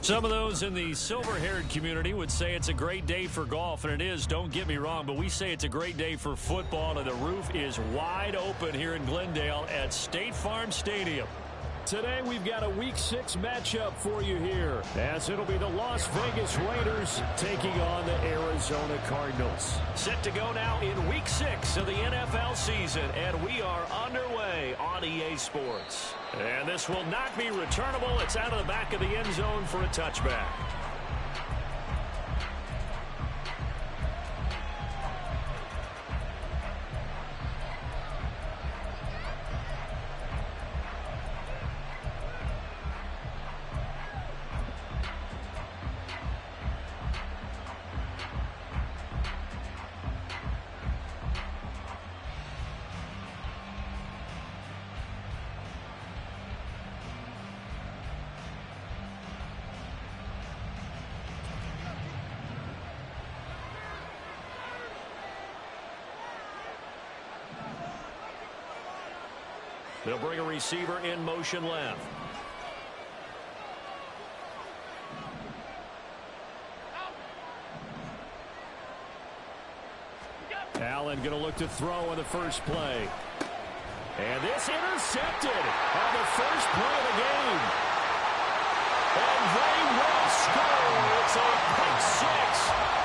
Some of those in the silver-haired community would say it's a great day for golf, and it is, don't get me wrong, but we say it's a great day for football, and the roof is wide open here in Glendale at State Farm Stadium. Today we've got a Week 6 matchup for you here, as it'll be the Las Vegas Raiders taking on the Arizona Cardinals. Set to go now in Week 6 of the NFL season, and we are underway on EA Sports. And this will not be returnable. It's out of the back of the end zone for a touchback. They'll bring a receiver in motion left. Allen going to look to throw on the first play. And this intercepted on the first play of the game. And they will score. It's a pick six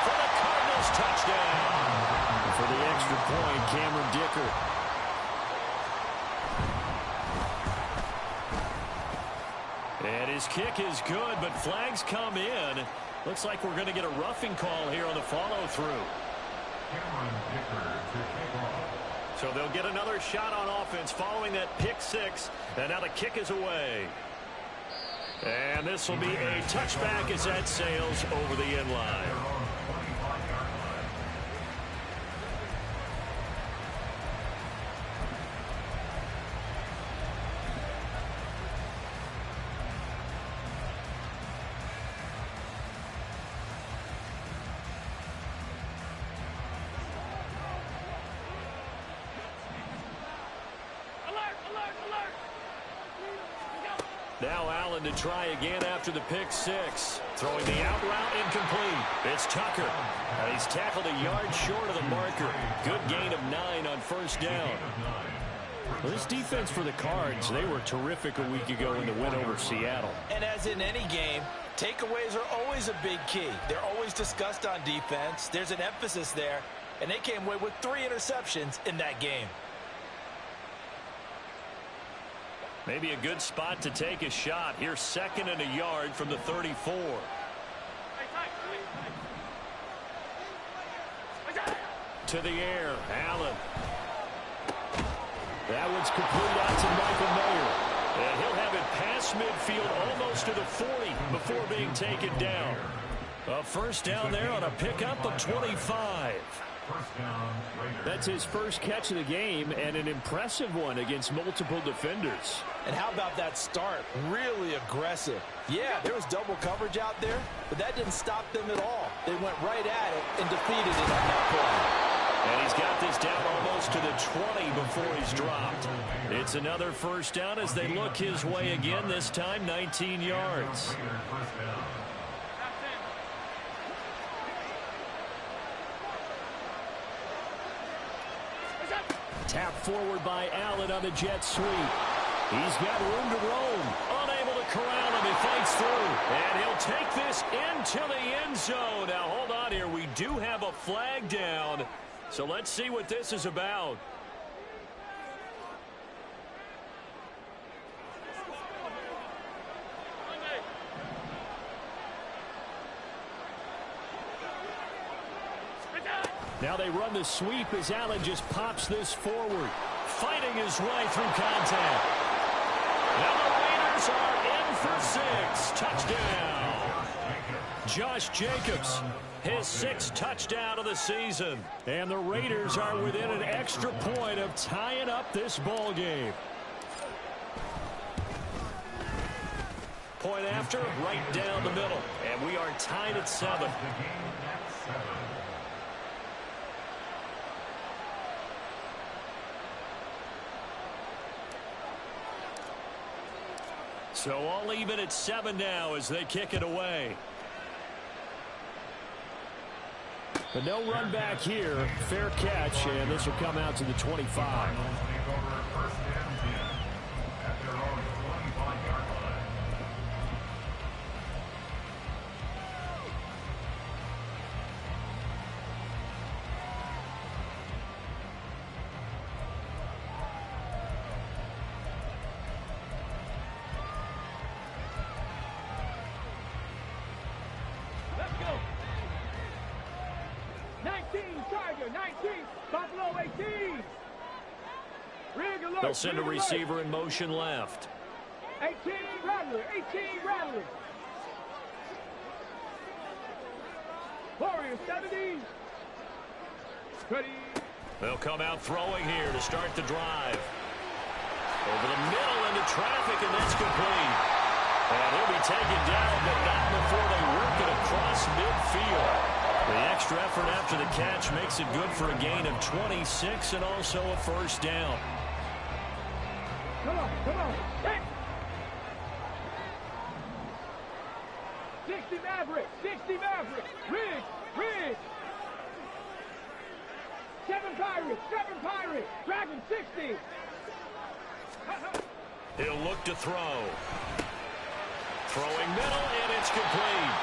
for the Cardinals touchdown. And for the extra point, Cameron Dicker. And his kick is good, but flags come in. Looks like we're going to get a roughing call here on the follow-through. So they'll get another shot on offense following that pick six. And now the kick is away. And this will be a touchback as that sails over the end line. Now Allen to try again after the pick six. Throwing the out route incomplete. It's Tucker. He's tackled a yard short of the marker. Good gain of 9 on first down. Well, this defense for the Cards, they were terrific a week ago in the win over Seattle. And as in any game, takeaways are always a big key. They're always discussed on defense. There's an emphasis there, and they came away with 3 interceptions in that game. Maybe a good spot to take a shot. Here's 2nd and a yard from the 34. To the air, Allen. That one's complete out to Michael Mayer. And he'll have it past midfield almost to the 40 before being taken down. A first down there on a pickup of 25. That's his first catch of the game, and an impressive one against multiple defenders. And how about that start? Really aggressive. Yeah, there was double coverage out there, but that didn't stop them at all. They went right at it and defeated it on that play. And he's got this down almost to the 20 before he's dropped. It's another first down as they look his way again, this time 19 yards. Tap forward by Allen on the jet sweep. He's got room to roam. Unable to corral him. He fights through. And he'll take this into the end zone. Now, hold on here. We do have a flag down. So let's see what this is about. Now they run the sweep as Allen just pops this forward. Fighting his way through contact. Now the Raiders are in for 6. Touchdown. Josh Jacobs, his 6th touchdown of the season. And the Raiders are within an extra point of tying up this ball game. Point after, right down the middle. And we are tied at 7. So all even at 7 now as they kick it away. But no run back here. Fair catch, and this will come out to the 25. They'll send a receiver in motion left. 18 Rattler, 18 Rattler. Warriors 70. Ready. They'll come out throwing here to start the drive. Over the middle into traffic, and that's complete. And he'll be taken down, but not before they work it across midfield. The extra effort after the catch makes it good for a gain of 26 and also a first down. Come on, come on. Hey. 60 Maverick, 60 Maverick. Ridge. 7 Pirates. Dragon 60. He'll look to throw. Throwing middle, and it's complete.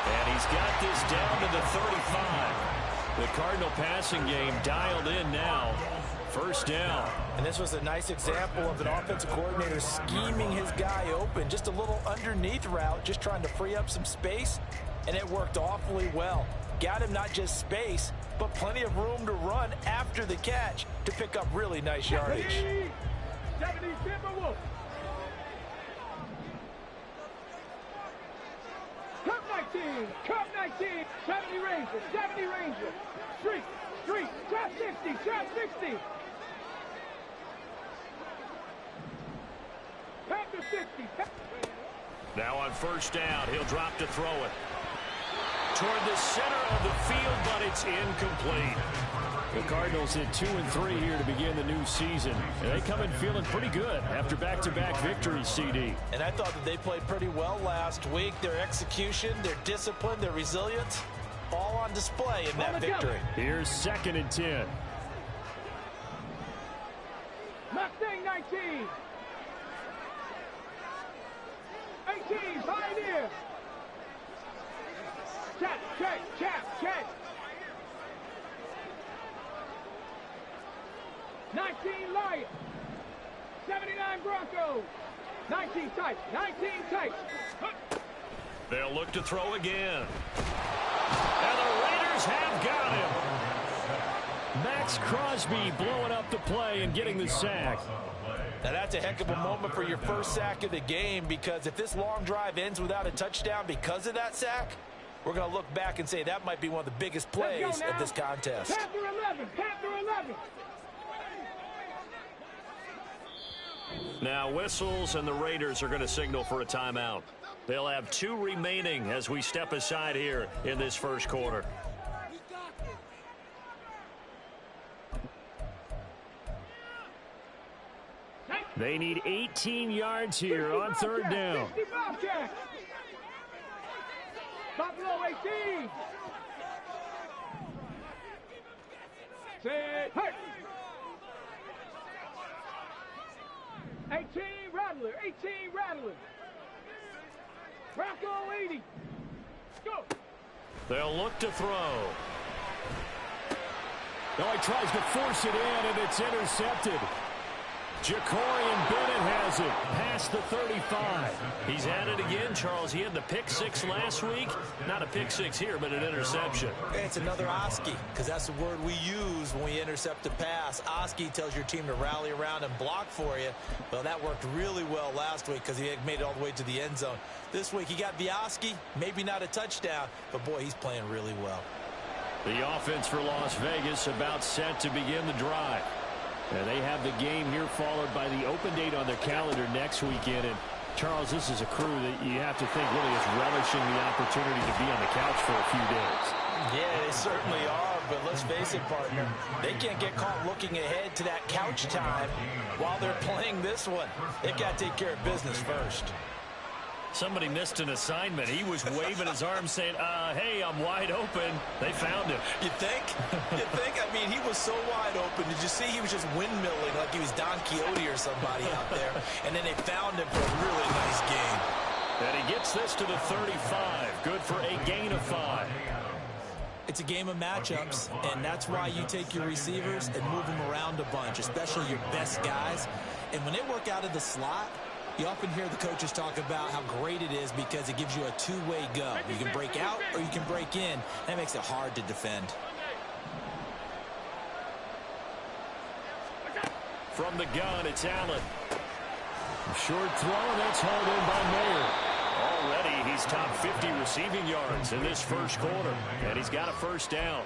And he's got this down to the 35. The Cardinal passing game dialed in now. First down. And this was a nice example of an offensive coordinator scheming his guy open. Just a little underneath route, just trying to free up some space, and it worked awfully well. Got him not just space, but plenty of room to run after the catch to pick up really nice yardage. 70 Timberwolves. Cup 19. 70 Ranger. Street. Trap 60. Panther 60. Now on first down, he'll drop to throw it. Toward the center of the field, but it's incomplete. The Cardinals hit 2 and 3 here to begin the new season. And they come in feeling pretty good after back-to-back victories, CD. And I thought that they played pretty well last week. Their execution, their discipline, their resilience, all on display in that victory. Here's 2nd and 10. Mustang 19. 18, Pioneer. Check. 19 Lion. 79 Broncos. 19 tight. They'll look to throw again. And the Raiders have got him. Max Crosby blowing up the play and getting the sack. Now that's a heck of a moment for your first sack of the game, because if this long drive ends without a touchdown because of that sack, we're going to look back and say that might be one of the biggest plays of this contest. Panther 11. Now whistles, and the Raiders are going to signal for a timeout. They'll have 2 remaining as we step aside here in this first quarter. They need 18 yards here on 3rd down. Buffalo 18. Hey. 18 Rattler. Bronco 80. Go. They'll look to throw. He tries to force it in, and it's intercepted. Jacorian Bennett has it past the 35. He's at it again, Charles. He had the pick 6 last week. Not a pick 6 here, but an interception. It's another Oski, because that's the word we use when we intercept a pass. Oski tells your team to rally around and block for you. Well, that worked really well last week because he had made it all the way to the end zone. This week he got the Oski, maybe not a touchdown, but boy, he's playing really well. The offense for Las Vegas about set to begin the drive. And they have the game here followed by the open date on their calendar next weekend. And, Charles, this is a crew that you have to think really is relishing the opportunity to be on the couch for a few days. Yeah, they certainly are, but let's face it, partner. They can't get caught looking ahead to that couch time while they're playing this one. They've got to take care of business first. Somebody missed an assignment. He was waving his arms saying, hey, I'm wide open. They found him. You think? You think? I mean, he was so wide open. Did you see he was just windmilling like he was Don Quixote or somebody out there? And then they found him for a really nice game. And he gets this to the 35. Good for a gain of 5. It's a game of matchups, and that's why you take your receivers and move them around a bunch, especially your best guys. And when they work out of the slot, you often hear the coaches talk about how great it is because it gives you a two-way go. You can break out or you can break in. That makes it hard to defend. From the gun, it's Allen. Short throw, that's hauled in by Mayer. Already, he's top 50 receiving yards in this first quarter, and he's got a first down.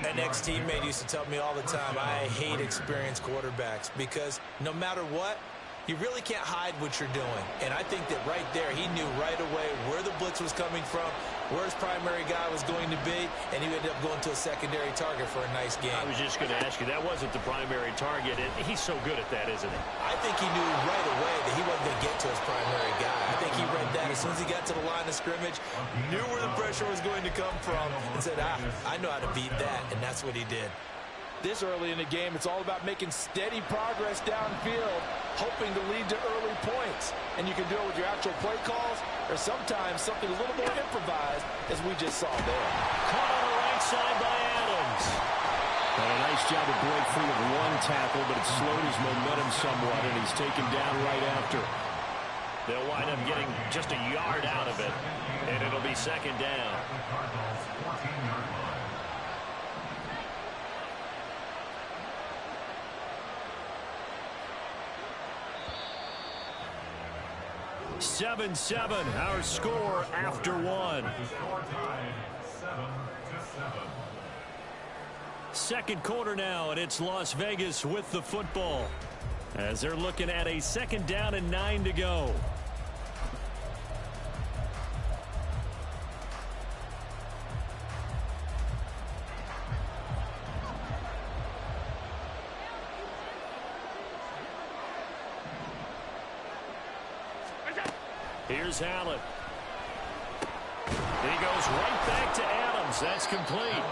An ex-teammate used to tell me all the time, I hate experienced quarterbacks because no matter what, you really can't hide what you're doing. And I think that right there, he knew right away where the blitz was coming from, where his primary guy was going to be, and he ended up going to a secondary target for a nice game. I was just going to ask you, that wasn't the primary target. He's so good at that, isn't he? I think he knew right away that he wasn't going to get to his primary guy. I think he read that as soon as he got to the line of scrimmage, knew where the pressure was going to come from, and said, I know how to beat that, and that's what he did. This early in the game, it's all about making steady progress downfield, hoping to lead to early points. And you can do it with your actual play calls or sometimes something a little more improvised, as we just saw there. Caught on the right side by Adams. And a nice job to break free of one tackle, but it slowed his momentum somewhat, and he's taken down right after. They'll wind up getting just a yard out of it, and it'll be second down. 7-7, our score after one. Second quarter now, and it's Las Vegas with the football, as they're looking at a second down and 9 to go. Here's Allen. He goes right back to Adams. That's complete.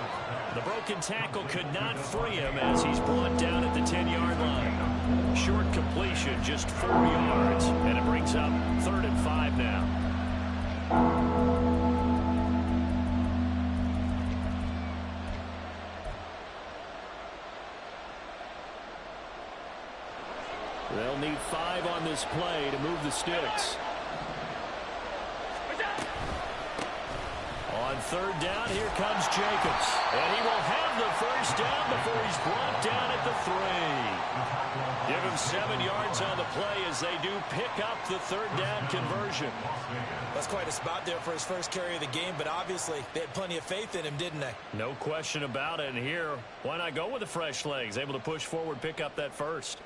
The broken tackle could not free him as he's brought down at the 10-yard line. Short completion, just 4 yards, and it brings up 3rd and 5 now. They'll need 5 on this play to move the sticks. On 3rd down, here comes Jacobs. And he will have the first down before he's brought down at the 3. Give him 7 yards on the play as they do pick up the 3rd down conversion. That's quite a spot there for his first carry of the game, but obviously they had plenty of faith in him, didn't they? No question about it. And here, why not go with the fresh legs? Able to push forward, pick up that first.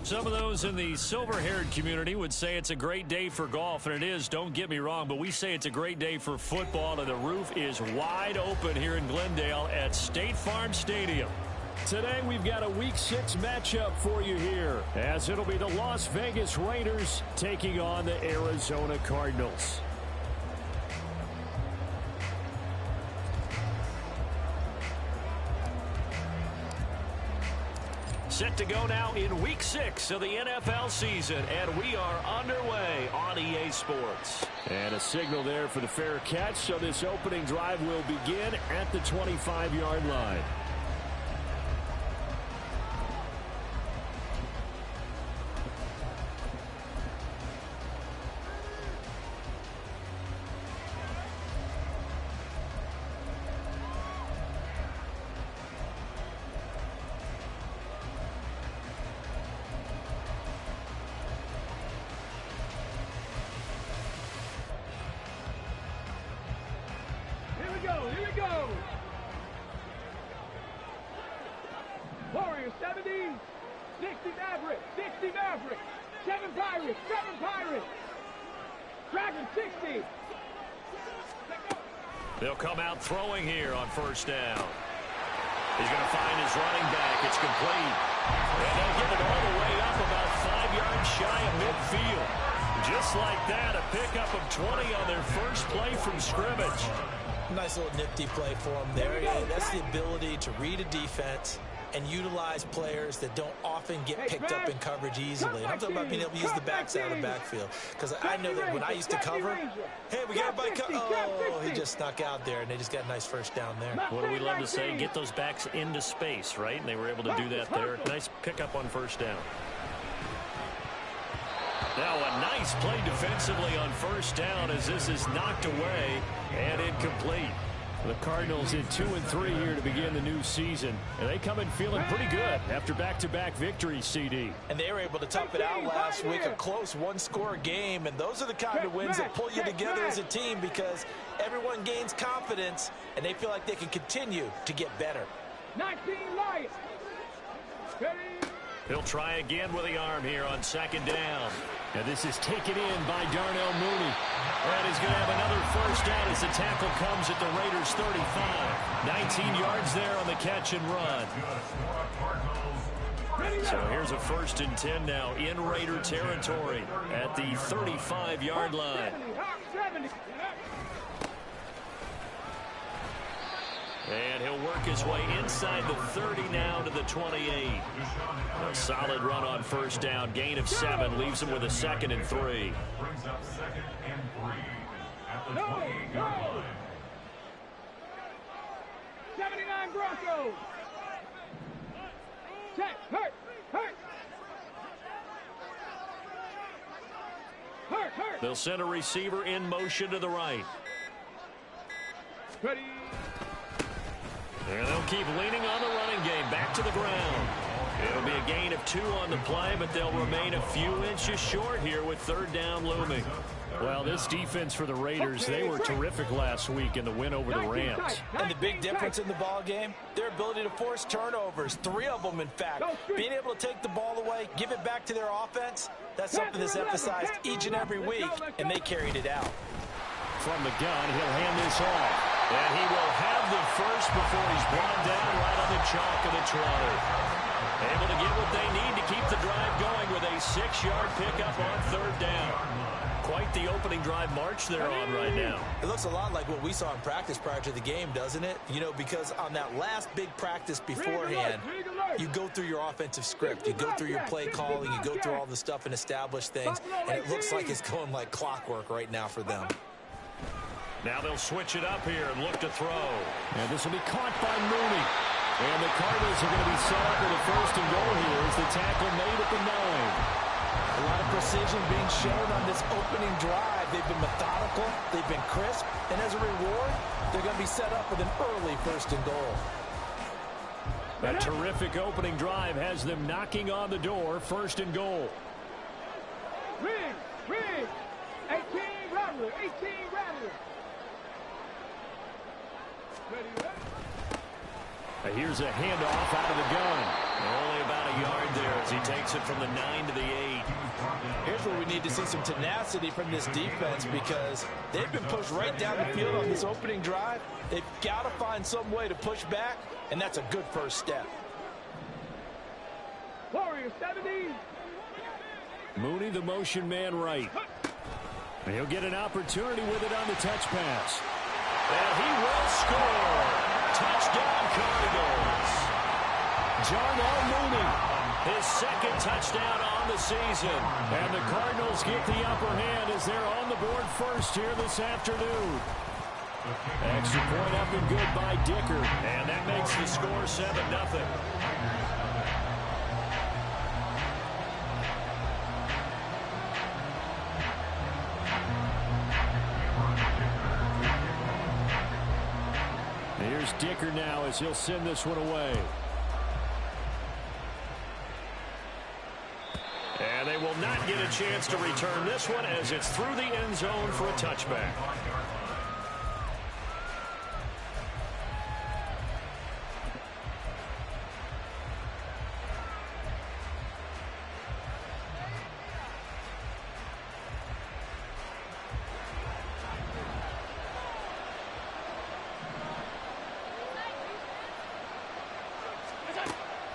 Some of those in the silver-haired community would say it's a great day for golf, and it is, don't get me wrong, but we say it's a great day for football, and the roof is wide open here in Glendale at State Farm Stadium. Today we've got a Week 6 matchup for you here, as it'll be the Las Vegas Raiders taking on the Arizona Cardinals. Set to go now in Week 6 of the NFL season, and we are underway on EA Sports. And a signal there for the fair catch, so this opening drive will begin at the 25-yard line. Here we go. Warriors 70, 60 Maverick, 7 Pirates. Dragon 60. They'll come out throwing here on first down. He's going to find his running back. It's complete. And they'll get it all the way up about 5 yards shy of midfield. Just like that, a pickup of 20 on their first play from scrimmage. Nice little nifty play for him there. Yeah, that's the ability to read a defense and utilize players that don't often get picked up in coverage easily. And I'm talking about being able to use the backs out of the backfield. Because I know that when I used to cover, hey, we got everybody. Oh, he just snuck out there, and they just got a nice first down there. What do we love to say? Get those backs into space, right? And they were able to do that there. Nice pickup on first down. Now a nice play defensively on first down as this is knocked away and incomplete. The Cardinals in 2-3 here to begin the new season, and they come in feeling pretty good after back-to-back victories, CD. And they were able to tough it out last week, a close one-score game, and those are the kind of wins that pull you together as a team because everyone gains confidence, and they feel like they can continue to get better. 19 Lions. He'll try again with the arm here on second down. And this is taken in by Darnell Mooney. And he's going to have another first down as the tackle comes at the Raiders' 35. 19 yards there on the catch and run. So here's a 1st and 10 now in Raider territory at the 35-yard line. And he'll work his way inside the 30 now to the 28. A solid run on first down. Gain of 7 leaves him with a 2nd and 3. Brings up 2nd and 3 at the 28-yard line. 79 Broncos. Check. Hurt. They'll send a receiver in motion to the right. Ready. And they'll keep leaning on the running game. Back to the ground. It'll be a gain of 2 on the play, but they'll remain a few inches short here with 3rd down looming. Well, this defense for the Raiders, they were terrific last week in the win over the Rams. And the big difference in the ball game, their ability to force turnovers, 3 of them, in fact. Being able to take the ball away, give it back to their offense, that's something that's emphasized each and every week, and they carried it out. From the gun, he'll hand this off. And he will have the first before he's brought down right on the chalk of the 20. Able to get what they need to keep the drive going with a 6-yard pickup on 3rd down. Quite the opening drive march they're on right now. It looks a lot like what we saw in practice prior to the game, doesn't it? You know, because on that last big practice beforehand, you go through your offensive script. You go through your play calling. You go through all the stuff and establish things. And it looks like it's going like clockwork right now for them. Now they'll switch it up here and look to throw. And this will be caught by Mooney. And the Cardinals are going to be set up with a 1st and goal here as the tackle made at the 9. A lot of precision being shown on this opening drive. They've been methodical. They've been crisp. And as a reward, they're going to be set up with an early 1st and goal. A terrific opening drive has them knocking on the door. 1st and goal. Rig. 18 Rattler. Here's a handoff out of the gun. Only about a yard there as he takes it from the 9 to the 8. Here's where we need to see some tenacity from this defense because they've been pushed right down the field on this opening drive. They've got to find some way to push back, and that's a good first step. Warrior 70. Mooney, the motion man right. And he'll get an opportunity with it on the touch pass. And he will score. Touchdown Cardinals. Jarnell Mooney, his second touchdown on the season. And the Cardinals get the upper hand as they're on the board first here this afternoon. Extra point up and good by Dicker. And that makes the score 7-0. Here's Dicker now as he'll send this one away. And they will not get a chance to return this one as it's through the end zone for a touchback.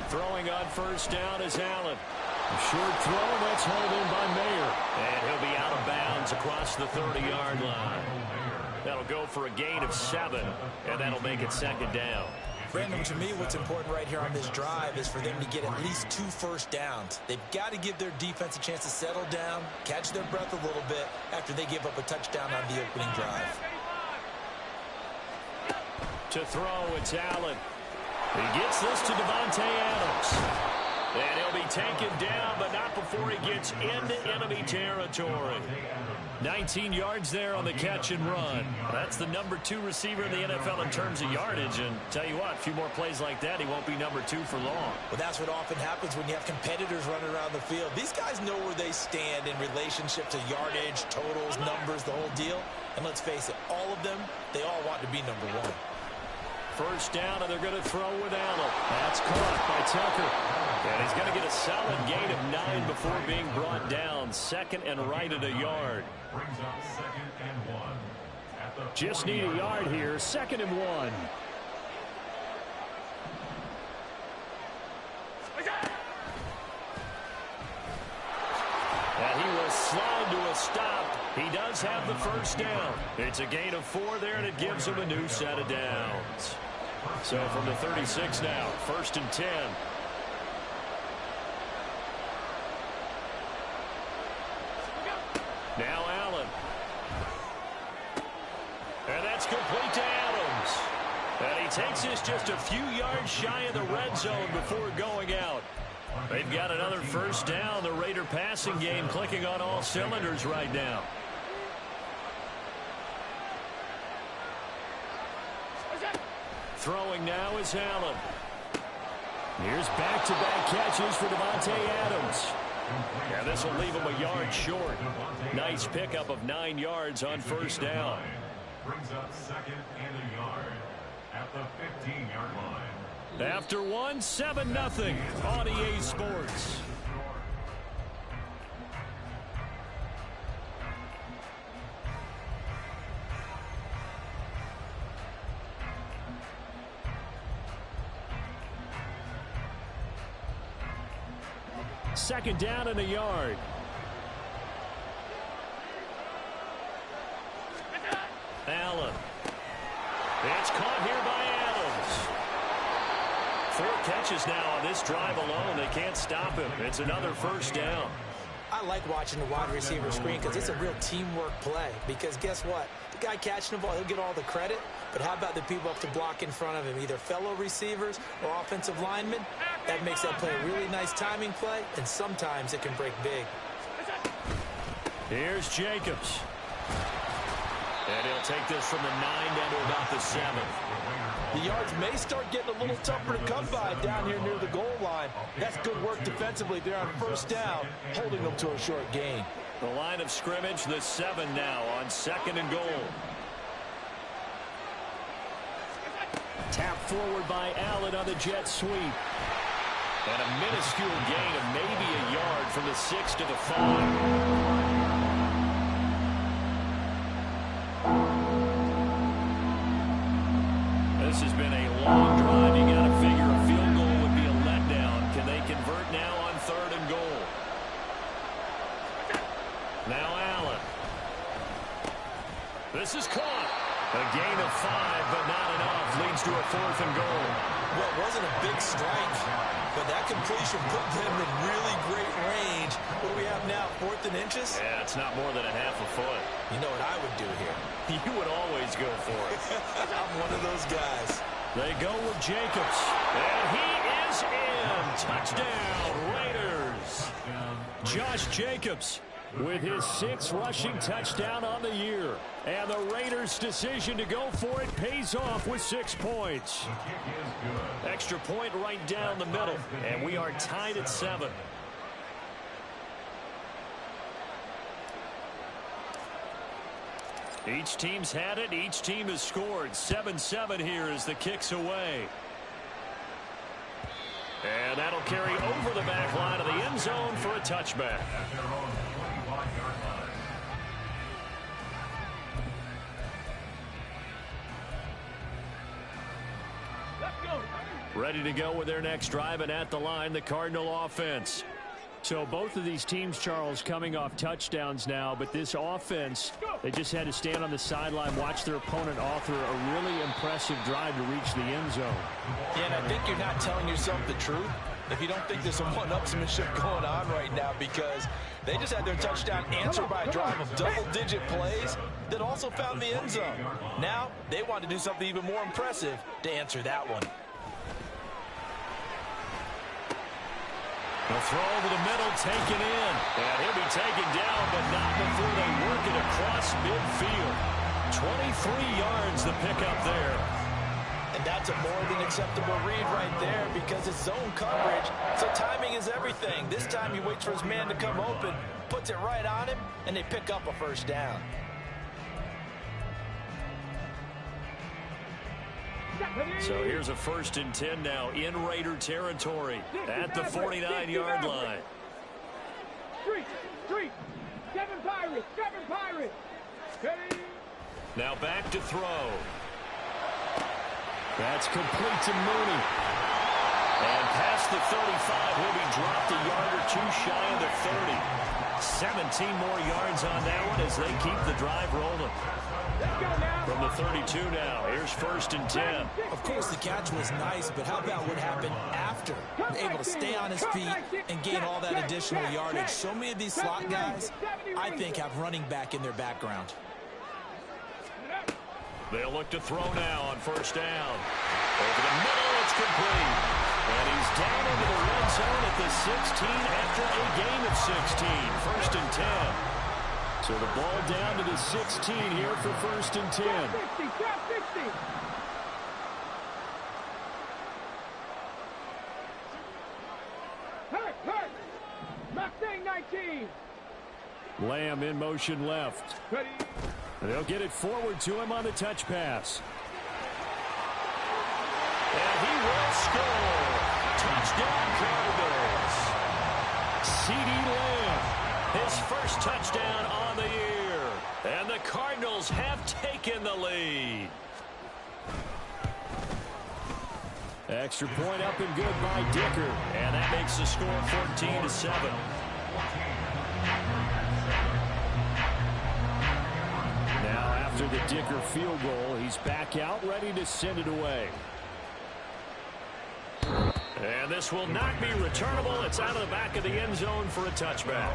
Throwing on first down is Allen. A short throw, that's hauled in by Mayer. And he'll be out of bounds across the 30-yard line. That'll go for a gain of 7, and that'll make it second down. Brandon, to me, what's important right here on this drive is for them to get at least 2 first downs. They've got to give their defense a chance to settle down, catch their breath a little bit after they give up a touchdown on the opening drive. To throw, it's Allen. He gets this to Devontae Adams. And he'll be taken down, but not before he gets into enemy territory. 19 yards there on the catch and run. That's the number 2 receiver in the NFL in terms of yardage. And tell you what, a few more plays like that, he won't be number 2 for long. Well, that's what often happens when you have competitors running around the field. These guys know where they stand in relationship to yardage, totals, numbers, the whole deal. And let's face it, all of them, they all want to be number 1. First down, and they're going to throw with Allen. That's caught by Tucker. And he's going to get a solid gain of 9 before being brought down. Second and right at a yard. Brings up 2nd and 1. At the Just need a yard here. 2nd and 1. And he will slide to a stop. He does have the first down. It's a gain of 4 there, and it gives him a new set of downs. So from the 36 now, 1st and 10. Now Allen. And that's complete to Adams. And he takes this just a few yards shy of the red zone before going out. They've got another first down. The Raider passing game clicking on all cylinders right now. Throwing now is Allen. Here's back-to-back catches for Devontae Adams. Yeah, this will leave him a yard short. Nice pickup of 9 yards on first down. brings up 2nd and a yard at the 15-yard line. After 1, 7-0 on EA Sports. Second down and a yard. Allen. It's caught here by Adams. 4 catches now on this drive alone. They can't stop him. It's another first down. I like watching the wide receiver screen because it's a real teamwork play. Because guess what? The guy catching the ball, he'll get all the credit. But how about the people up to block in front of him? Either fellow receivers or offensive linemen. That makes that play a really nice timing play. And sometimes it can break big. Here's Jacobs. And he'll take this from the 9 down to about the 7. The yards may start getting a little tougher to come by down here near the goal line. That's good work defensively there on first down, holding them to a short gain. The line of scrimmage, the 7 now on 2nd and goal. Tap forward by Allen on the jet sweep. And a minuscule gain of maybe a yard from the 6 to the 5. This has been a long drive. You got to figure a field goal would be a letdown. Can they convert now on 3rd and goal? Now Allen. This is caught. A gain of 5, but not enough. Leads to a 4th and goal. Well, it wasn't a big strike, but that completion put them in really great range. What do we have now, 4th and inches? Yeah, it's not more than a half a foot. You know what I would do here? You would always go for it. I'm one of those guys. They go with Jacobs. And he is in. Touchdown, Raiders. Josh Jacobs with his 6th rushing touchdown on the year. And the Raiders' decision to go for it pays off with 6 points. Extra point right down the middle. And we are tied at 7. Each team's had it. Each team has scored. 7-7 here as the kick's away. And that'll carry over the back line of the end zone for a touchback. Ready to go with their next drive, and at the line, the Cardinal offense. So both of these teams, Charles, coming off touchdowns now, but this offense, they just had to stand on the sideline, watch their opponent author a really impressive drive to reach the end zone. Yeah, and I think you're not telling yourself the truth if you don't think there's some one-upsmanship going on right now, because they just had their touchdown answered by a drive of double-digit plays that also found the end zone. Now they want to do something even more impressive to answer that one. The throw over the middle, taken in. And he'll be taken down, but not before they work it across midfield. 23 yards the pickup there. And that's a more than acceptable read right there because it's zone coverage. So timing is everything. This time he waits for his man to come open, puts it right on him, and they pick up a first down. So here's a 1st and 10 now in Raider territory at the 49-yard line. Seven Pirates. Now back to throw. That's complete to Mooney. And past the 35, will be dropped a yard or 2 shy of the 30. 17 more yards on that one as they keep the drive rolling. From the 32 now, here's 1st and 10. Of course, the catch was nice, but how about what happened after? Able to stay on his feet and gain all that additional yardage. So many of these slot guys, I think, have running back in their background. They'll look to throw now on 1st down. Over the middle, it's complete. And he's down into the red zone at the 16 after a gain of 16. 1st and 10. So the ball down to the 16 here for 1st and 10. Hurt. Mustang 19. Lamb in motion left. Ready. They'll get it forward to him on the touch pass. And he will score. Touchdown Cardinals. CeeDee Lamb, his 1st touchdown on the year. And the Cardinals have taken the lead. Extra point up and good by Dicker. And that makes the score 14-7. Now after the Dicker field goal, he's back out ready to send it away. And this will not be returnable. It's out of the back of the end zone for a touchback.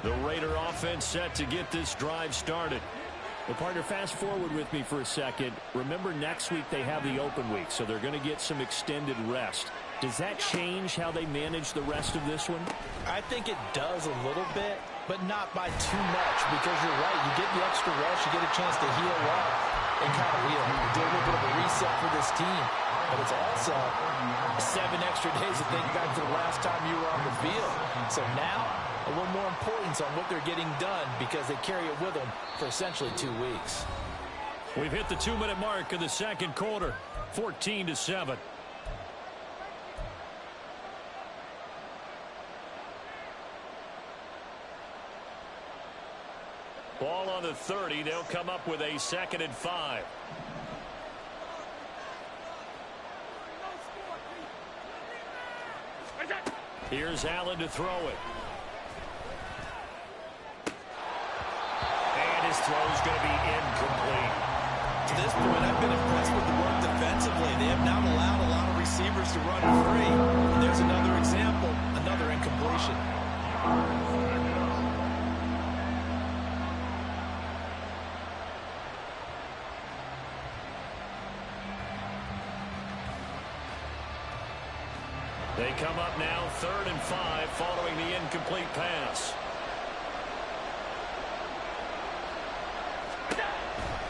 The Raider offense set to get this drive started. Well, partner, fast forward with me for a second. Remember, next week they have the open week, so they're going to get some extended rest. Does that change how they manage the rest of this one? I think it does a little bit, but not by too much, because you're right. You get the extra rest, you get a chance to heal up and kind of do a little bit of a reset for this team. But it's also 7 extra days to think back to the last time you were on the field. So now, a little more importance on what they're getting done because they carry it with them for essentially 2 weeks. We've hit the 2-minute mark of the second quarter, 14-7. Ball on the 30. They'll come up with a 2nd and 5. Here's Allen to throw it. And his throw is going to be incomplete. To this point, I've been impressed with the work defensively. They have not allowed a lot of receivers to run free. And there's another example, another incompletion. They come up now 3rd and 5 following the incomplete pass.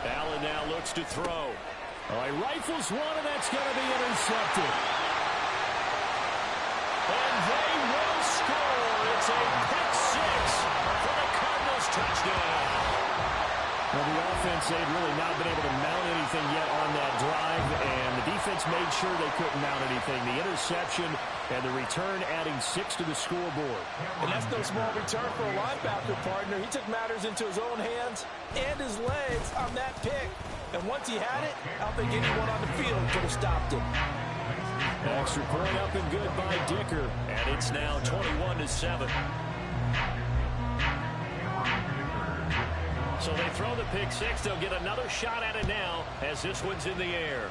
Allen now looks to throw. All right, rifles one, and that's going to be intercepted. And they will score. It's a pick 6 for the Cardinals touchdown. Well, the offense, they'd really not been able to mount anything yet on that drive, and the defense made sure they couldn't mount anything. The interception and the return adding 6 to the scoreboard. And that's no small return for a linebacker partner. He took matters into his own hands and his legs on that pick. And once he had it, I don't think anyone on the field could have stopped him. Extra point up and good by Dicker, and it's now 21-7. So they throw the pick 6. They'll get another shot at it now as this one's in the air.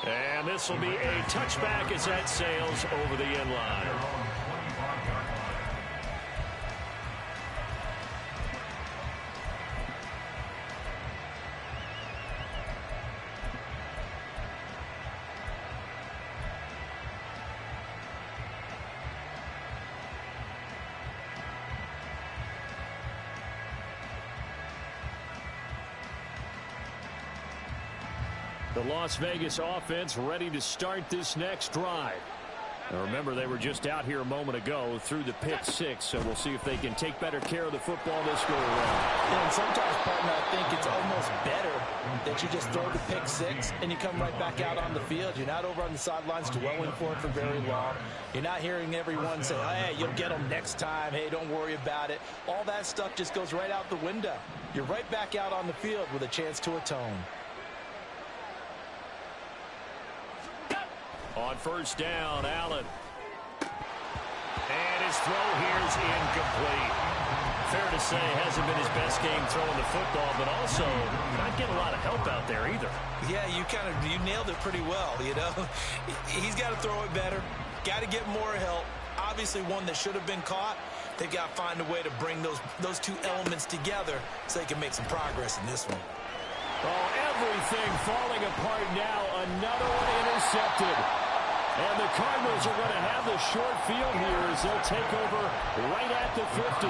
And this will be a touchback as that sails over the end line. The Las Vegas offense ready to start this next drive. Now remember, they were just out here a moment ago through the pick 6, so we'll see if they can take better care of the football this go around. And sometimes, partner, I think it's almost better that you just throw the pick 6 and you come right back out on the field. You're not over on the sidelines dwelling for it for very long. You're not hearing everyone say, hey, you'll get them next time. Hey, don't worry about it. All that stuff just goes right out the window. You're right back out on the field with a chance to atone. On first down, Allen. And his throw here is incomplete. Fair to say, hasn't been his best game throwing the football, but also not getting a lot of help out there either. Yeah, you nailed it pretty well, you know. He's got to throw it better. Got to get more help. Obviously one that should have been caught. They've got to find a way to bring those two elements together so they can make some progress in this one. Oh, everything falling apart now. Another one intercepted. And the Cardinals are going to have the short field here as they'll take over right at the 50.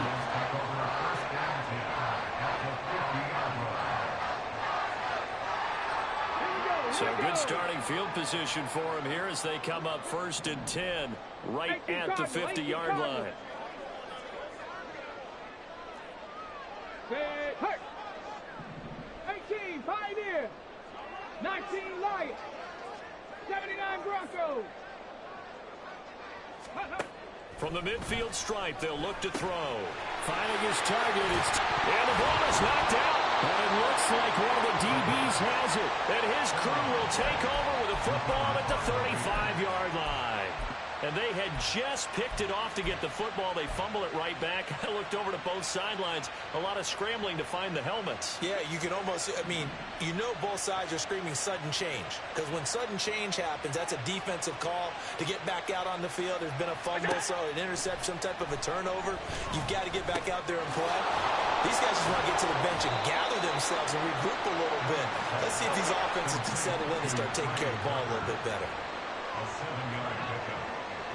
So good starting field position for him here as they come up 1st and 10 right at the 50-yard line. Hurt. 18, Pioneer. 19, Lions. 79, Broncos. From the midfield stripe, they'll look to throw. Finding his target. And the ball is knocked out. And it looks like one of the DBs has it. And his crew will take over with a football at the 35-yard line. And they had just picked it off to get the football. They fumble it right back. I looked over to both sidelines. A lot of scrambling to find the helmets. Yeah, you can almost, you know both sides are screaming sudden change. Because when sudden change happens, that's a defensive call to get back out on the field. There's been a fumble, so an interception, some type of a turnover. You've got to get back out there and play. These guys just want to get to the bench and gather themselves and regroup a little bit. Let's see if these offenses can settle in and start taking care of the ball a little bit better. A 7-yard pickup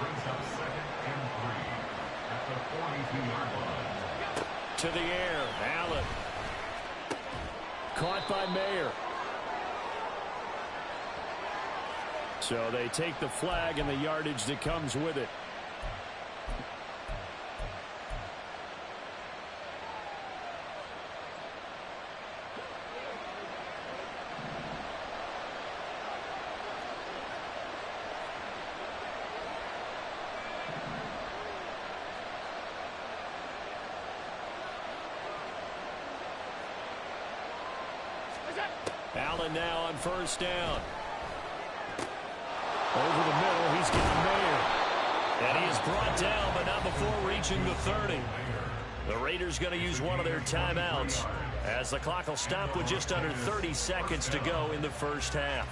brings up 2nd and 3 at the 42-yard line. To the air, Allen. Caught by Mayer. So they take the flag and the yardage that comes with it. Allen now on first down. Over the middle, he's getting Mayer. And he is brought down, but not before reaching the 30. The Raiders going to use one of their timeouts as the clock will stop with just under 30 seconds to go in the first half.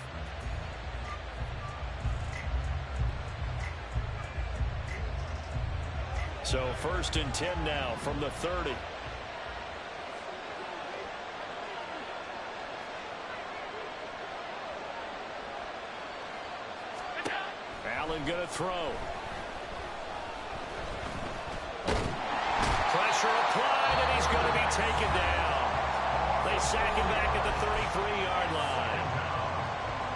So 1st and 10 now from the 30. Allen going to throw. Pressure applied, and he's going to be taken down. They sack him back at the 33-yard line.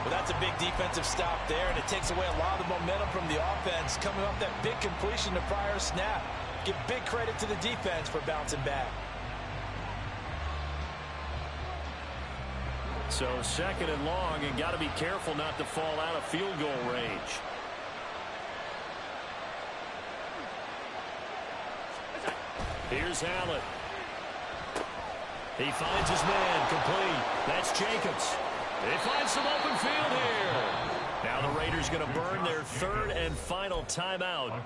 Well, that's a big defensive stop there, and it takes away a lot of the momentum from the offense. Coming off that big completion the prior snap. Give big credit to the defense for bouncing back. So 2nd and long, and got to be careful not to fall out of field goal range. Here's Allen. He finds his man, complete. That's Jacobs. They find some open field here. Now the Raiders going to burn their 3rd and final timeout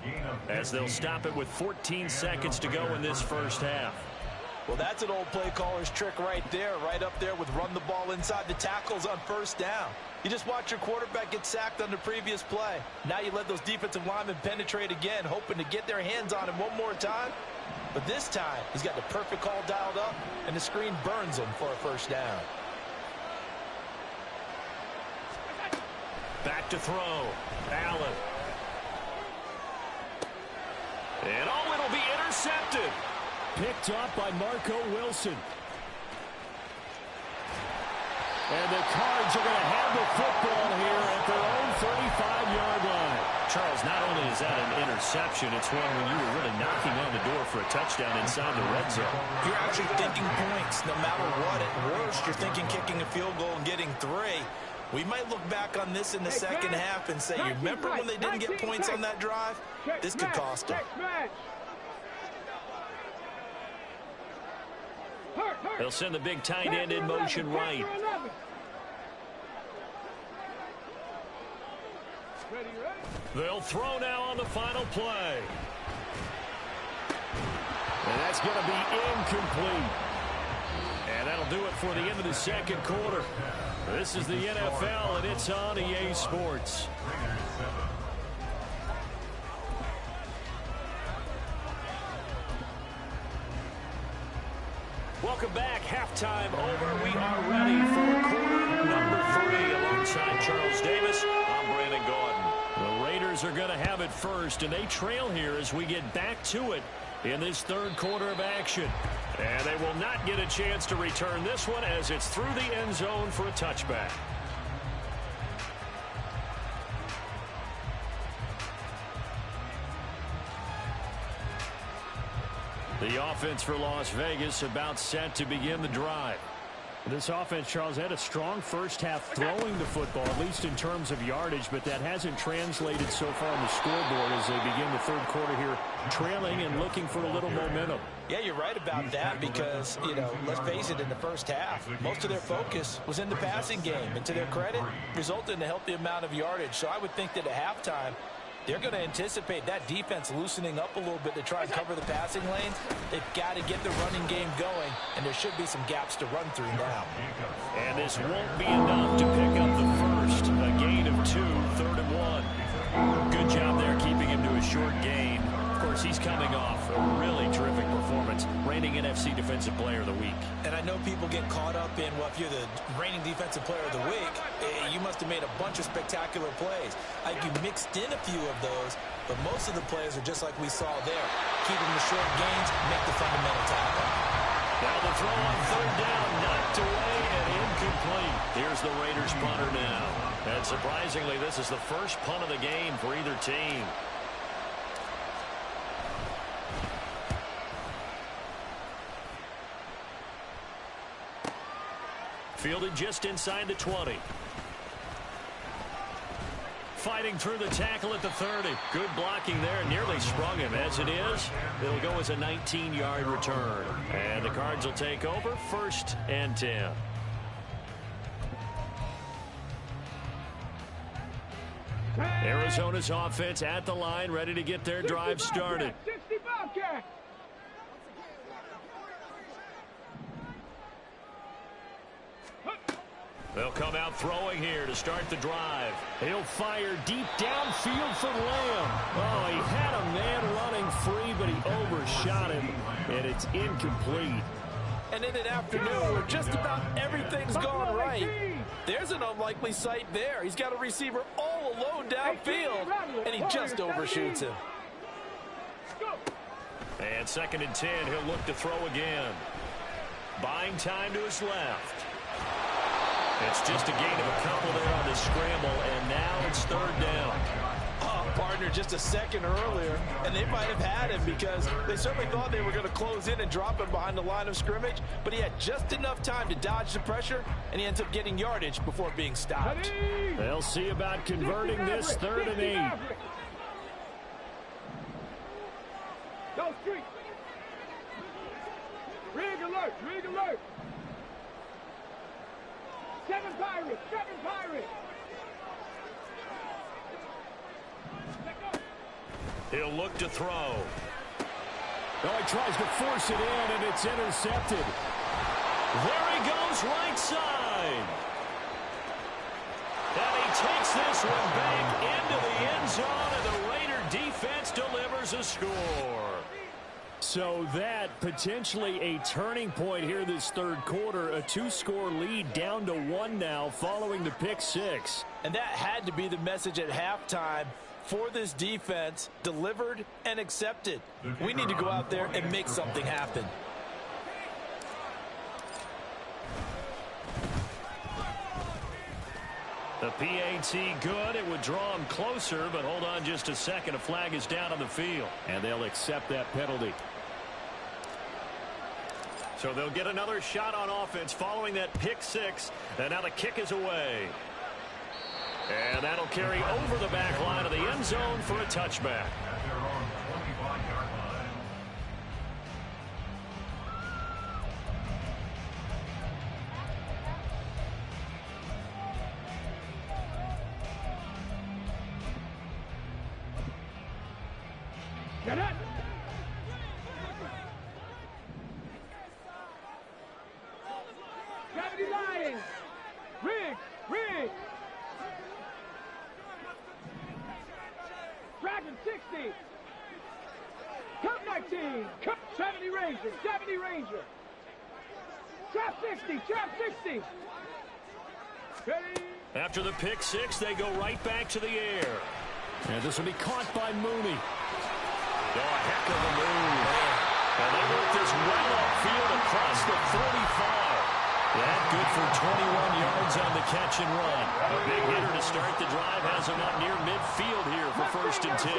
as they'll stop it with 14 seconds to go in this first half. Well, that's an old play caller's trick right there, right up there with run the ball inside the tackles on first down. You just watch your quarterback get sacked on the previous play. Now you let those defensive linemen penetrate again, hoping to get their hands on him one more time. But this time, he's got the perfect call dialed up, and the screen burns him for a first down. Back to throw. Allen. And oh, it'll be intercepted. Picked up by Marco Wilson. And the Cards are going to have the football here at their own 35-yard line. Charles, not only is that an interception, it's one when you were really knocking on the door for a touchdown inside the red zone. You're actually thinking points no matter what. At worst, you're thinking kicking a field goal and getting 3. We might look back on this in the second half and say, you remember when they didn't get points on that drive? This could cost them. They'll send the big tight end in motion right. They'll throw now on the final play. And that's going to be incomplete. And that'll do it for the end of the second quarter. This is the NFL, and it's on EA Sports. Welcome back. Halftime over. We are ready for quarter number 3 alongside Charles Davis. I'm Brandon Gordon. The Raiders are going to have it first, and they trail here as we get back to it in this 3rd quarter of action. And they will not get a chance to return this one as it's through the end zone for a touchback. The offense for Las Vegas about set to begin the drive. This offense, Charles, had a strong first half throwing the football, at least in terms of yardage, but that hasn't translated so far on the scoreboard as they begin the 3rd quarter here, trailing and looking for a little momentum. Yeah, you're right about that because, let's face it, in the first half, most of their focus was in the passing game. And to their credit, resulted in a healthy amount of yardage. So I would think that at halftime, they're going to anticipate that defense loosening up a little bit to try and cover the passing lanes. They've got to get the running game going, and there should be some gaps to run through now. And this won't be enough to pick up the first. A gain of 2, 3rd and 1. Good job there keeping him to a short gain. Of course, he's coming off a really terrific performance, reigning NFC Defensive Player of the Week. And I know people get caught up in, well, if you're the reigning Defensive Player of the Week, you must have made a bunch of spectacular plays. Like you mixed in a few of those, but most of the plays are just like we saw there. Keeping the short gains, make the fundamental tackle. Now the throw on 3rd down, knocked away and incomplete. Here's the Raiders punter now. And surprisingly, this is the first punt of the game for either team. Fielded just inside the 20. Fighting through the tackle at the 30. Good blocking there. Nearly sprung him. As it is, it'll go as a 19-yard return. And the Cards will take over 1st and 10. Arizona's offense at the line, ready to get their drive started. 60 Bobcat. They'll come out throwing here to start the drive. He'll fire deep downfield for Lamb. Oh, he had a man running free, but he overshot him, and it's incomplete. And in an afternoon where just about everything's gone right, there's an unlikely sight there. He's got a receiver all alone downfield, and he just overshoots him. And 2nd and 10, he'll look to throw again. Buying time to his left. It's just a gain of a couple there on the scramble, and now it's 3rd down. Oh, partner, just a second earlier, and they might have had him because they certainly thought they were going to close in and drop him behind the line of scrimmage, but he had just enough time to dodge the pressure, and he ends up getting yardage before being stopped. They'll see about converting this 3rd and 8. Go street. Rig alert, rig alert. 7 Pirates, 7 Pirates. He'll look to throw. Oh, he tries to force it in, and it's intercepted. There he goes, right side. And he takes this one back into the end zone, and the Raider defense delivers a score. So that potentially a turning point here this 3rd quarter. A 2-score lead down to 1 now following the pick 6. And that had to be the message at halftime for this defense, delivered and accepted. We need to go out there and make something happen. The PAT good. It would draw him closer, but hold on just a second. A flag is down on the field. And they'll accept that penalty. So they'll get another shot on offense following that pick 6. And now the kick is away. And that'll carry over the back line of the end zone for a touchback. Get it. Gravity Lions. Rig, rig. Dragon 60. Cup 19. Cup 70 Ranger. 70 Ranger. Trap 60. Trap 60. Ready. After the pick 6, they go right back to the air. And this will be caught by Mooney. Oh, a heck of a move. And they work this well upfield across the 45. That good for 21 yards on the catch and run. A big hitter to start the drive has him up near midfield here for 1st and 10.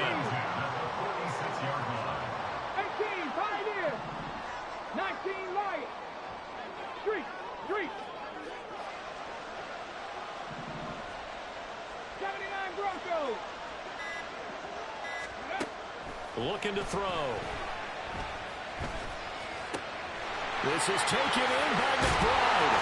18, Pioneer. 19, Lion. Street, street. 79, Broncos. Looking to throw. This is taken in by McBride.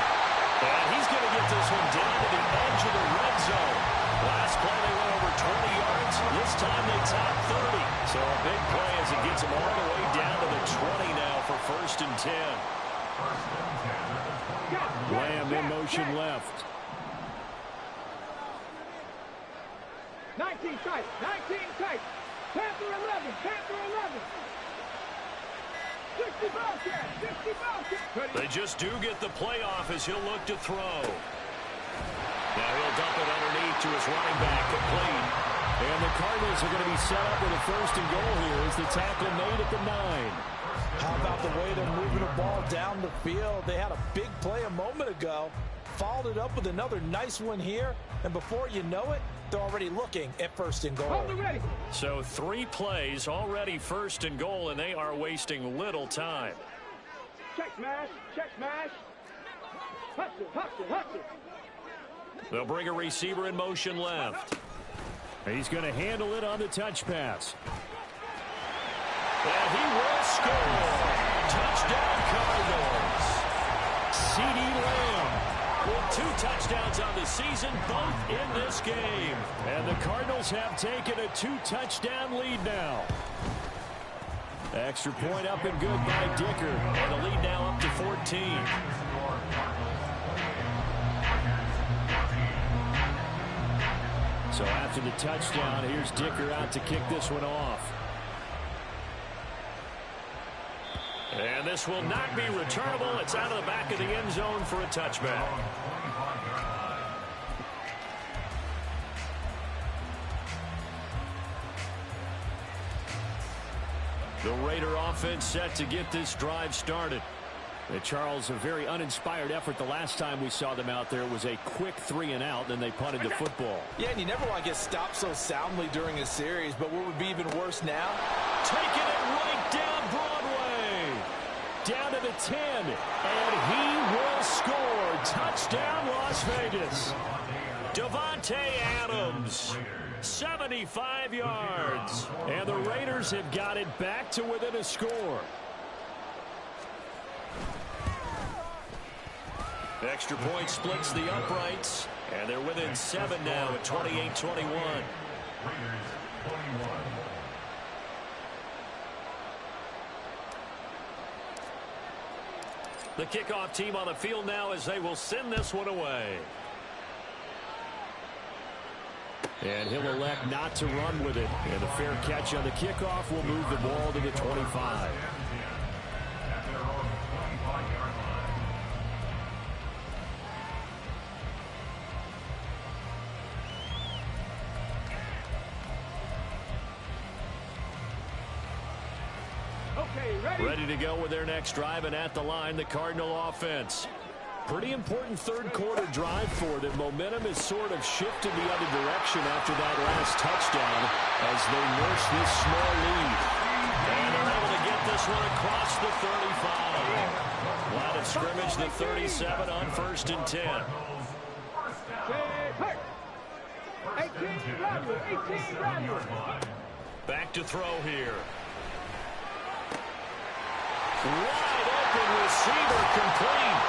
And he's going to get this one down to the edge of the red zone. Last play they went over 20 yards. This time they top 30. So a big play as it gets them all the way down to the 20 now for 1st and 10. Lamb in motion left. 19 tight, 19 tight. Panther 11, Panther 11. 60 Bobcat, 60 Bobcat. They just do get the playoff as he'll look to throw. Now he'll dump it underneath to his running back, complete. And the Cardinals are going to be set up with a 1st and goal here as the tackle made at the 9. How about the way they're moving the ball down the field? They had a big play a moment ago, followed it up with another nice one here, and before you know it, they're already looking at 1st and goal. So 3 plays already 1st and goal, and they are wasting little time. Check smash, check smash. Hustle, hustle, hustle. They'll bring a receiver in motion left. He's going to handle it on the touch pass. And he will score. Touchdown Cardinals. CeeDee Lamb will 2 touchdowns on the season, both in this game. And the Cardinals have taken a 2-touchdown lead now. Extra point up and good by Dicker. And the lead now up to 14. So after the touchdown, here's Dicker out to kick this one off. And this will not be returnable. It's out of the back of the end zone for a touchback. The Raider offense set to get this drive started. Charles, a very uninspired effort the last time we saw them out there. It was a quick 3-and-out, then they punted the football. Yeah, and you never want to get stopped so soundly during a series, but what would be even worse now? Taking it right down Broadway. Down to the 10, and he will score. Touchdown, Las Vegas. Davante Adams, 75 yards. And the Raiders have got it back to within a score. Extra point splits the uprights, and they're within 7 now at 28-21. The kickoff team on the field now as they will send this one away. And he'll elect not to run with it. And the fair catch on the kickoff will move the ball to the 25. Ready to go with their next drive, and at the line, the Cardinal offense. Pretty important third quarter drive for them. Momentum has sort of shifted the other direction after that last touchdown as they nurse this small lead. And they're able to get this one across the 35. Line of scrimmage, the 37 on 1st and 10. 18 Back to throw here. Wide open receiver complete.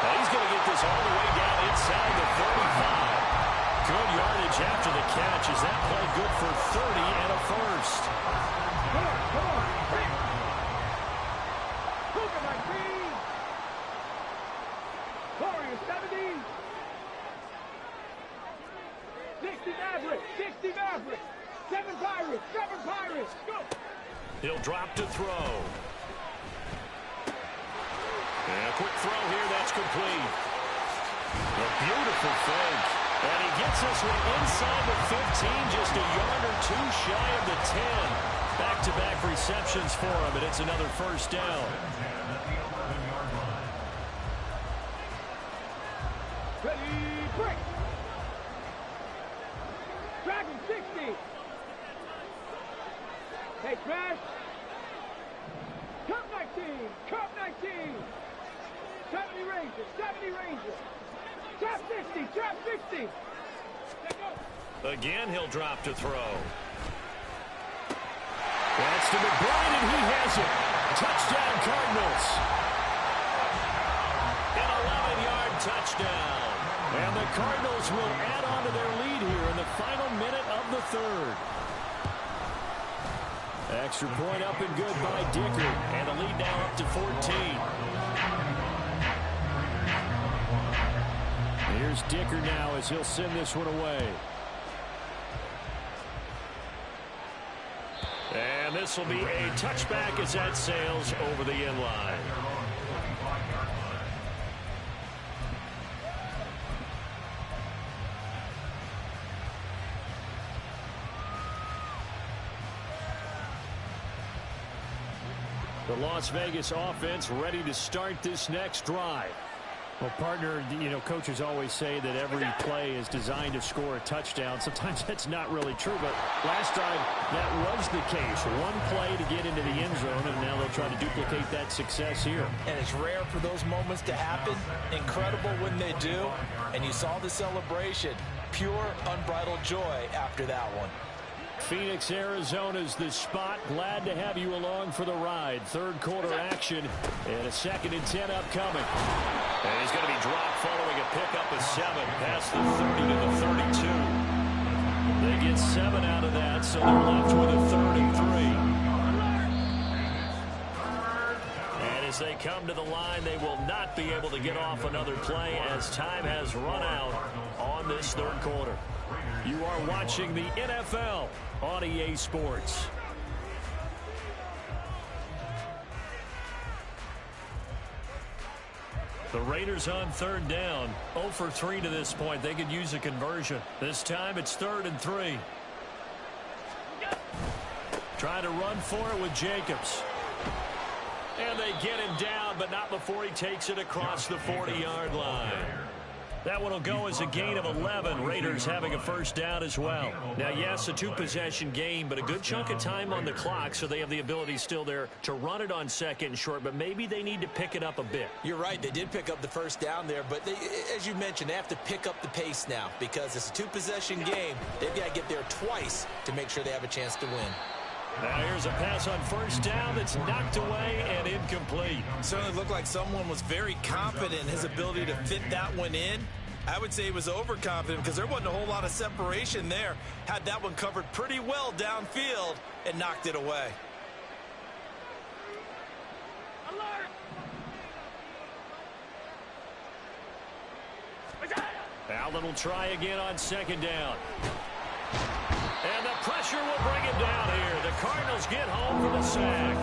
And he's going to get this all the way down inside the 35. Good yardage after the catch. Is that play good for 30 and a first? Come on. Hooker, my team. Warriors, 70. 60 Maverick. 7 Pirates. Go. He'll drop to throw. And a quick throw here, that's complete. A beautiful fake. And he gets this one inside the 15, just a yard or 2 shy of the 10. Back-to-back receptions for him, and it's another first down. Ready, break. Dragon 60. Hey, Smash. Cup 19. 70 Rangers. Trap 60. Again, he'll drop to throw. That's to McBride, and he has it. Touchdown, Cardinals. An 11-yard touchdown. And the Cardinals will add on to their lead here in the final minute of the third. Extra point up and good by Dicker. And the lead now up to 14. Here's Dicker now as he'll send this one away. And this will be a touchback as that sails over the end line. The Las Vegas offense ready to start this next drive. Well, partner, coaches always say that every play is designed to score a touchdown. Sometimes that's not really true, but last time that was the case. One play to get into the end zone, and now they'll try to duplicate that success here. And it's rare for those moments to happen. Incredible when they do. And you saw the celebration. Pure, unbridled joy after that one. Phoenix, Arizona's the spot. Glad to have you along for the ride. Third quarter action and a 2nd and 10 upcoming. And he's going to be dropped following a pickup of 7 past the 30 to the 32. They get 7 out of that, so they're left with a 3rd and 3. And as they come to the line, they will not be able to get off another play as time has run out on this 3rd quarter. You are watching the NFL on EA Sports. The Raiders on 3rd down. 0 for 3 to this point. They could use a conversion. This time it's 3rd and 3. Trying to run for it with Jacobs. And they get him down, but not before he takes it across the 40-yard line. That one will go as a gain of 11. Raiders having a 1st down as well. Now, yes, a 2-possession game, but a good chunk of time on the clock, so they have the ability still there to run it on 2nd and short, but maybe they need to pick it up a bit. You're right. They did pick up the 1st down there, but they, as you mentioned, they have to pick up the pace now because it's a 2-possession game. They've got to get there twice to make sure they have a chance to win. Now here's a pass on 1st down that's knocked away and incomplete. Certainly looked like someone was very confident in his ability to fit that one in. I would say he was overconfident because there wasn't a whole lot of separation there. Had that one covered pretty well downfield and knocked it away. Allen will try again on 2nd down. And the pressure will bring him down here. The Cardinals get home for the sack.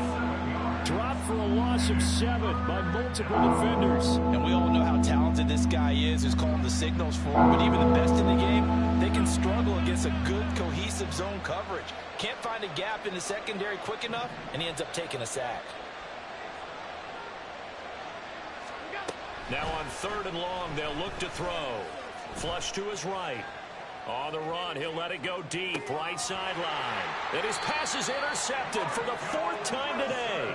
Dropped for a loss of 7 by multiple defenders. And we all know how talented this guy is who's calling the signals for him. But even the best in the game, they can struggle against a good, cohesive zone coverage. Can't find a gap in the secondary quick enough, and he ends up taking a sack. Now on 3rd and long, they'll look to throw. Flush to his right. On the run, he'll let it go deep, right sideline. And his pass is intercepted for the 4th time today.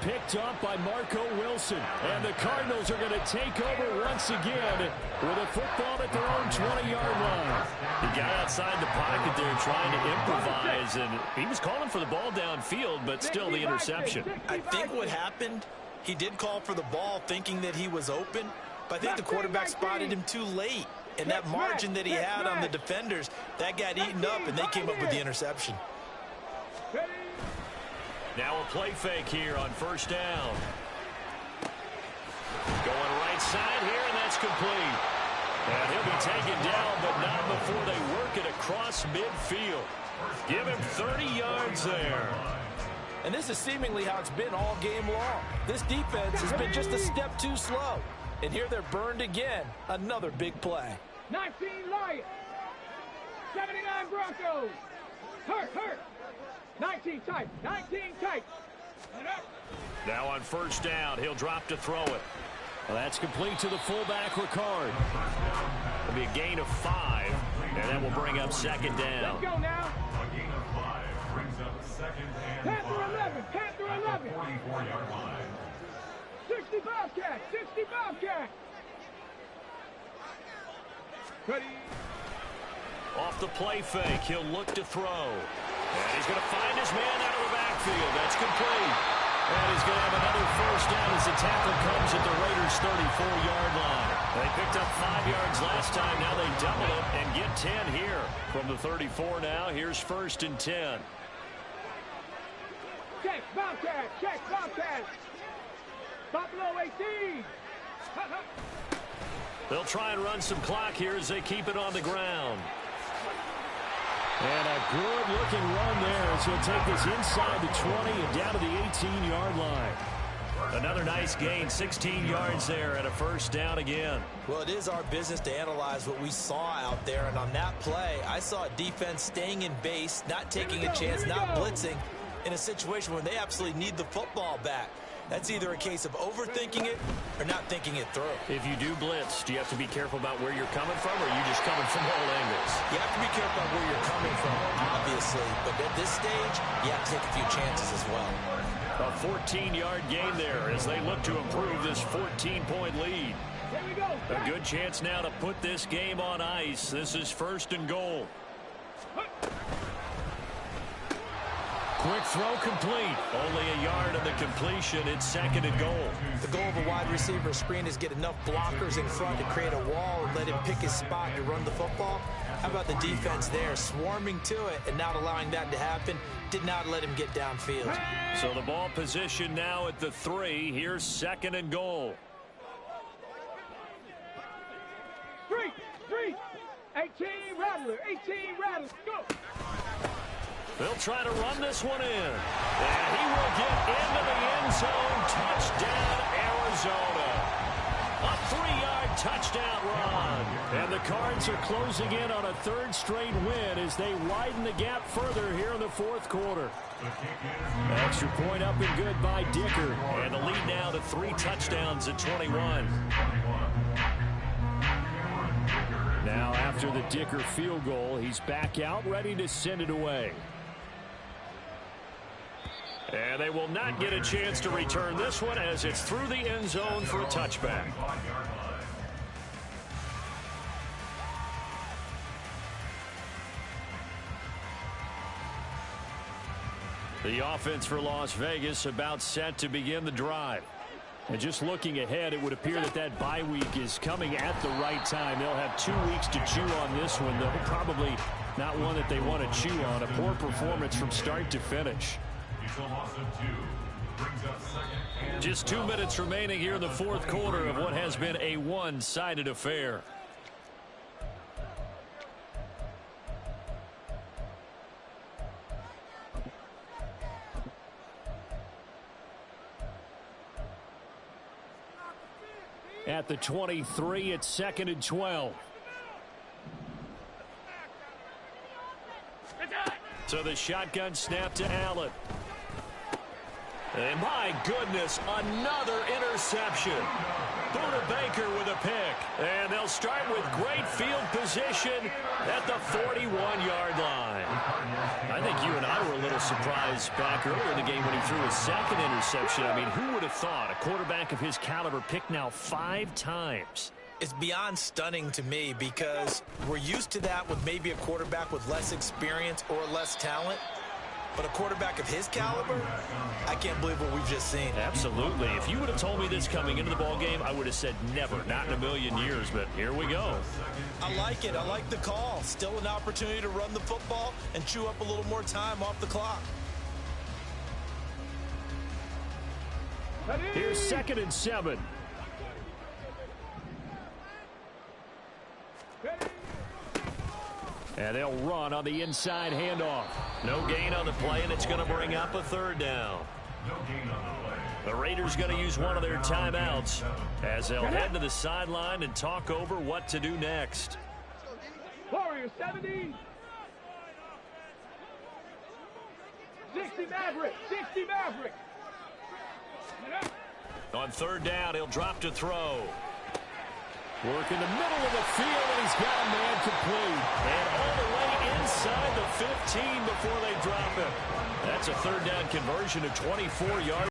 Picked up by Marco Wilson. And the Cardinals are going to take over once again with a football at their own 20-yard line. He got outside the pocket there trying to improvise, and he was calling for the ball downfield, but still the interception. I think what happened, he did call for the ball thinking that he was open, but I think the quarterback spotted him too late. And that margin that he had on the defenders, that got eaten up, and they came up with the interception. Now a play fake here on 1st down. Going right side here, and that's complete. And he'll be taken down, but not before they work it across midfield. Give him 30 yards there. And this is seemingly how it's been all game long. This defense has been just a step too slow. And here they're burned again. Another big play. 19 Lions. 79 Broncos. Hurt. 19 tight. 19 tight. Now on 1st down, he'll drop to throw it. Well, that's complete to the fullback, Ricard. It'll be a gain of 5, and that will bring up 2nd down. Let's go now. A gain of 5 brings up 2nd and 5. Panther 11. 44-yard line. 60 Bobcat. 60 Bobcat. Ready. Off the play fake, he'll look to throw. And he's going to find his man out of the backfield. That's complete. And he's going to have another 1st down as the tackle comes at the Raiders' 34-yard line. They picked up 5 yards last time. Now they double it and get 10 here. From the 34 now, here's 1st and 10. Check Bobcat. Check Bobcat. Buffalo 18. They'll try and run some clock here as they keep it on the ground. And a good-looking run there as he'll take this inside the 20 and down to the 18-yard line. Another nice gain, 16 yards there and a 1st down again. Well, it is our business to analyze what we saw out there. And on that play, I saw a defense staying in base, not taking a chance, not blitzing in a situation where they absolutely need the football back. That's either a case of overthinking it or not thinking it through. If you do blitz, do you have to be careful about where you're coming from, or are you just coming from all angles? You have to be careful about where you're coming from, obviously. But at this stage, you have to take a few chances as well. A 14-yard gain there as they look to improve this 14-point lead. Here we go. A good chance now to put this game on ice. This is 1st and goal. Quick throw complete. Only a yard on the completion. It's 2nd and goal. The goal of a wide receiver screen is get enough blockers in front to create a wall and let him pick his spot to run the football. How about the defense there, swarming to it and not allowing that to happen? Did not let him get downfield. So the ball position now at the 3. Here's 2nd and goal. 3, 18 Rattler, go! They'll try to run this one in. And he will get into the end zone. Touchdown, Arizona. A 3-yard touchdown run. And the Cards are closing in on a 3rd straight win as they widen the gap further here in the 4th quarter. Extra point up and good by Dicker. And the lead now to 3 touchdowns at 21. Now after the Dicker field goal, he's back out ready to send it away. And they will not get a chance to return this one as it's through the end zone for a touchback. The offense for Las Vegas about set to begin the drive. And just looking ahead, it would appear that that bye week is coming at the right time. They'll have 2 weeks to chew on this one, though probably not one that they want to chew on. A poor performance from start to finish. Just 2 minutes remaining here in the 4th quarter of what has been a one-sided affair. At the 23, it's 2nd and 12. So the shotgun snap to Allen. And my goodness, another interception. Buda Baker with a pick. And they'll start with great field position at the 41-yard line. I think you and I were a little surprised back earlier in the game when he threw his 2nd interception. I mean, who would have thought a quarterback of his caliber picked now 5 times? It's beyond stunning to me because we're used to that with maybe a quarterback with less experience or less talent. But a quarterback of his caliber, I can't believe what we've just seen. Absolutely. If you would have told me this coming into the ballgame, I would have said never, not in a million years. But here we go. I like it. I like the call. Still an opportunity to run the football and chew up a little more time off the clock. Here's 2nd and 7. And they'll run on the inside handoff. No gain on the play, and it's going to bring up a 3rd down. The Raiders going to use one of their timeouts as they'll head to the sideline and talk over what to do next. Warriors 70. 60 Maverick. On 3rd down, he'll drop to throw. Work in the middle of the field, and he's got a man complete. And all the way inside the 15 before they drop him. That's a 3rd down conversion of 24 yards.